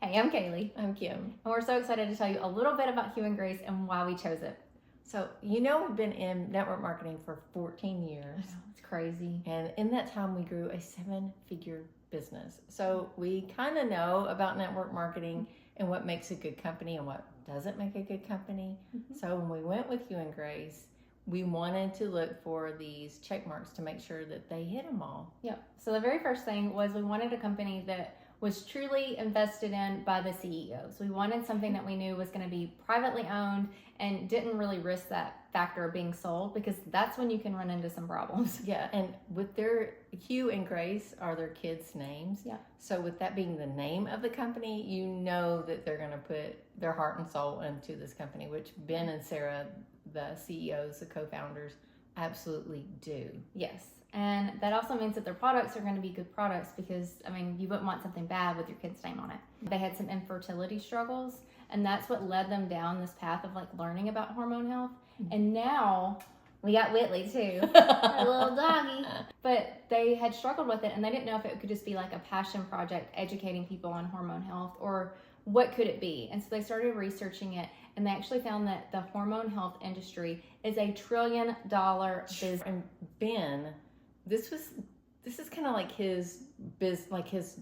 Hey, I'm Kaylee. I'm Kim. And we're so excited to tell you a little bit about Hugh Grace and why we chose it. So, we've been in network marketing for 14 years. I know, it's crazy. And in that time, we grew a 7-figure business. So we kind of know about network marketing and what makes a good company and what doesn't make a good company. So when we went with Hugh Grace, we wanted to look for these check marks to make sure that they hit them all. Yep. So the very first thing was we wanted a company that was truly invested in by the CEOs. We wanted something that we knew was going to be privately owned and didn't really risk that factor of being sold, because that's when you can run into some problems. Yeah, and with their Hugh and Grace are their kids' names. Yeah. So with that being the name of the company, you know that they're going to put their heart and soul into this company, which Ben and Sarah, the CEOs, the co-founders, absolutely do. Yes. And that also means that their products are going to be good products, because, you wouldn't want something bad with your kid's name on it. They had some infertility struggles, and that's what led them down this path of learning about hormone health. And now we got Whitley too, our little doggy. But they had struggled with it, and they didn't know if it could just be like a passion project educating people on hormone health, or what could it be. And so they started researching it, and they actually found that the hormone health industry is $1 trillion business. And Ben, this is kind of like his his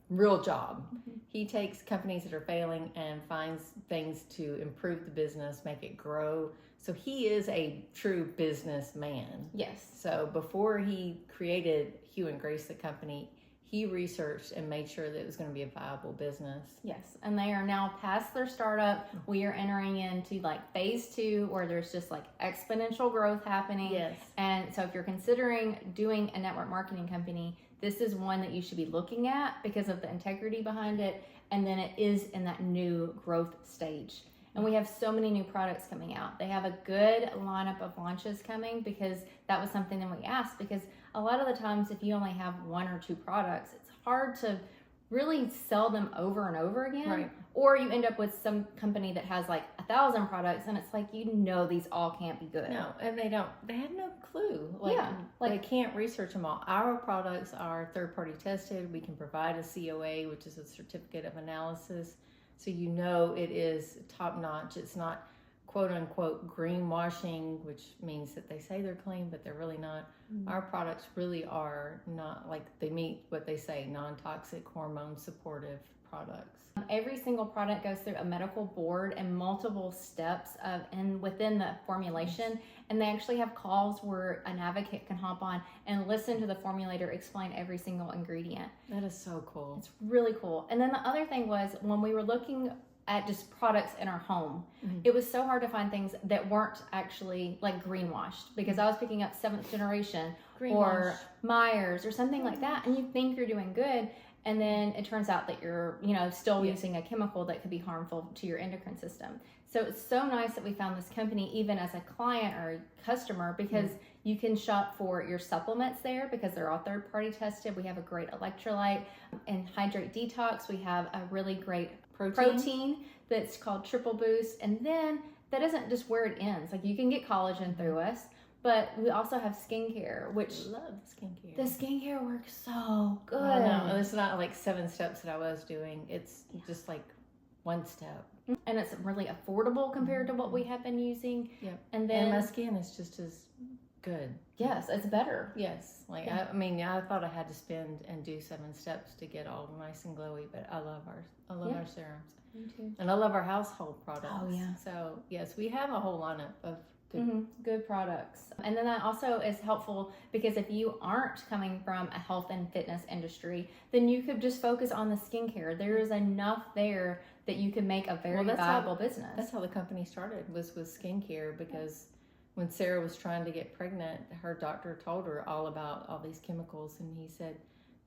real job. He takes companies that are failing and finds things to improve the business, make it grow. So he is a true businessman. Yes. So before he created Hugh and Grace, the company, he researched and made sure that it was going to be a viable business. Yes, and they are now past their startup. We are entering into phase 2, where there's just exponential growth happening. Yes. And so if you're considering doing a network marketing company, this is one that you should be looking at because of the integrity behind it. And then it is in that new growth stage. And we have so many new products coming out. They have a good lineup of launches coming, because that was something that we asked, because a lot of the times if you only have 1 or 2 products, it's hard to really sell them over and over again. Right. Or you end up with some company that has 1,000 products, and it's these all can't be good. No, and they have no clue. They can't research them all. Our products are third-party tested. We can provide a COA, which is a certificate of analysis. So it is top-notch. It's not quote-unquote greenwashing, which means that they say they're clean, but they're really not. Our products really are not they meet what they say, non-toxic, hormone-supportive products. Every single product goes through a medical board and multiple steps within the formulation. And they actually have calls where an advocate can hop on and listen to the formulator explain every single ingredient. That is so cool. It's really cool. And then the other thing was, when we were looking at just products in our home, it was so hard to find things that weren't actually greenwashed, because I was picking up 7th generation or Myers or something like that, and you think you're doing good, and then it turns out that you're still using a chemical that could be harmful to your endocrine system. So it's so nice that we found this company even as a client or a customer, because you can shop for your supplements there, because they're all third-party tested. We have a great electrolyte and hydrate detox. We have a really great protein that's called Triple Boost. And then that isn't just where it ends. You can get collagen through us, but we also have skincare, which I love skincare. the skincare works so good. No, it's not 7 steps that I was doing. It's just 1 step. And it's really affordable compared to what we have been using. Yep. And then my skin is just as good. Yes, it's better. Yes. I thought I had to spend and do 7 steps to get all nice and glowy, but I love our serums. Me too. And I love our household products. Oh, yeah. So yes, we have a whole lineup of good products. And then that also is helpful, because if you aren't coming from a health and fitness industry, then you could just focus on the skincare. There is enough there that you can make a very viable business. That's how the company started, was with skincare, because when Sarah was trying to get pregnant, her doctor told her all about all these chemicals, and he said,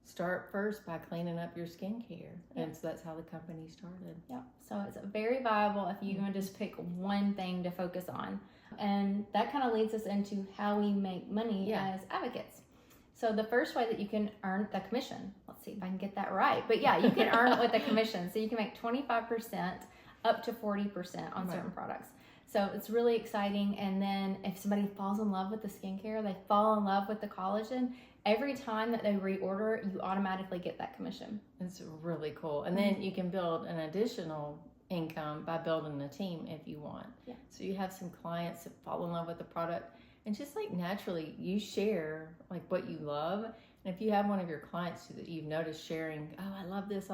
start first by cleaning up your skincare. And so that's how the company started. Yeah. So it's very viable if you can just pick one thing to focus on. And that kind of leads us into how we make money as advocates. So the first way that you can earn the commission, let's see if I can get that right. But yeah, you can earn it with the commission. So you can make 25% up to 40% on certain products. So it's really exciting. And then if somebody falls in love with the skincare, they fall in love with the collagen, every time that they reorder, you automatically get that commission. It's really cool. And then you can build an additional income by building a team if you want. Yeah. So you have some clients that fall in love with the product, and just like naturally you share like what you love. And if you have one of your clients that you've noticed sharing, oh, I love this,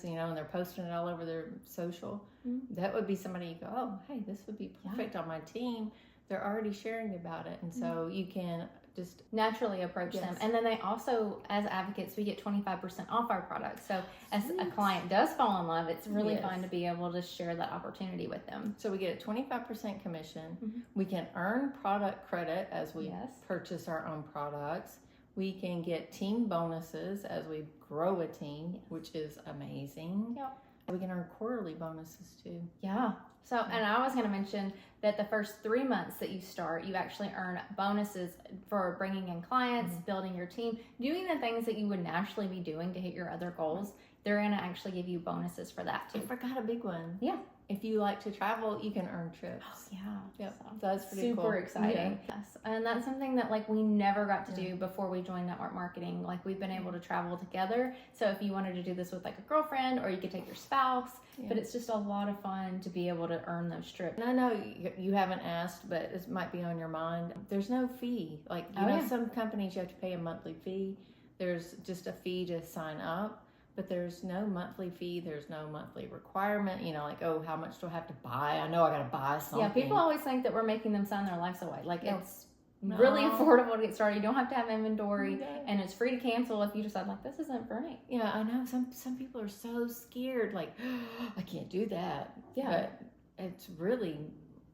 you know, and they're posting it all over their social, that would be somebody you go, oh, hey, this would be perfect on my team. They're already sharing about it. And so you can just naturally approach them. And then they also, as advocates, we get 25% off our products. So as a client does fall in love, it's really fun to be able to share that opportunity with them. So we get a 25% commission. We can earn product credit as we purchase our own products. We can get team bonuses as we grow a team, which is amazing. Yep. We can earn quarterly bonuses too. Yeah. So, and I was going to mention that the first 3 months that you start, you actually earn bonuses for bringing in clients, building your team, doing the things that you would naturally be doing to hit your other goals. They're going to actually give you bonuses for that too. I forgot a big one. Yeah. If you like to travel, you can earn trips. Oh, yeah. Yep. So that's pretty cool. Super exciting. Yeah. Yes. And that's something that like we never got to do before we joined network marketing. Like we've been able to travel together. So if you wanted to do this with like a girlfriend, or you could take your spouse, but it's just a lot of fun to be able to earn those trips. And I know you haven't asked, but it might be on your mind. There's no fee. Like, you know, some companies you have to pay a monthly fee. There's just a fee to sign up. But there's no monthly fee. There's no monthly requirement. You know, like, oh, how much do I have to buy? I know I got to buy something. Yeah, people always think that we're making them sign their lives away. Like, it's really affordable to get started. You don't have to have inventory, and it's free to cancel if you decide, like, this isn't for me. Yeah, I know. Some people are so scared, like, oh, I can't do that. Yeah. But it's really,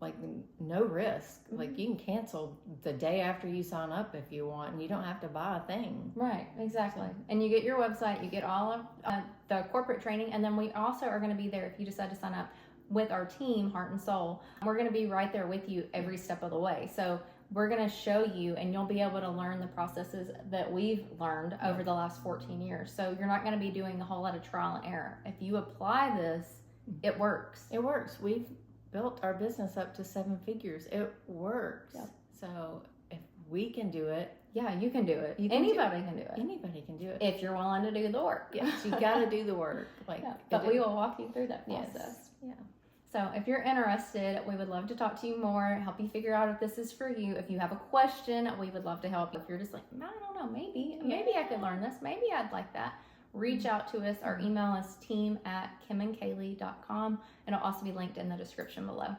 like, no risk. Like, you can cancel the day after you sign up if you want, and you don't have to buy a thing. Right, exactly. And you get your website, you get all of the corporate training, and then we also are going to be there if you decide to sign up with our team, Heart and Soul. We're going to be right there with you every step of the way. So we're going to show you, and you'll be able to learn the processes that we've learned over the last 14 years. So you're not going to be doing a whole lot of trial and error. If you apply this, it works. It works. We've built our business up to 7 figures. It works. Yep. So if we can do it, you can do it. Anybody can do it. Anybody can do it if you're willing to do the work. Yes, you got to do the work. Like, but we will walk you through that process. Yeah. So if you're interested, we would love to talk to you more, help you figure out if this is for you. If you have a question, we would love to help you. If you're just like, I don't know, maybe I could learn this. Maybe I'd like that. Reach out to us. Our email is team@kimandkaylee.com. It'll also be linked in the description below.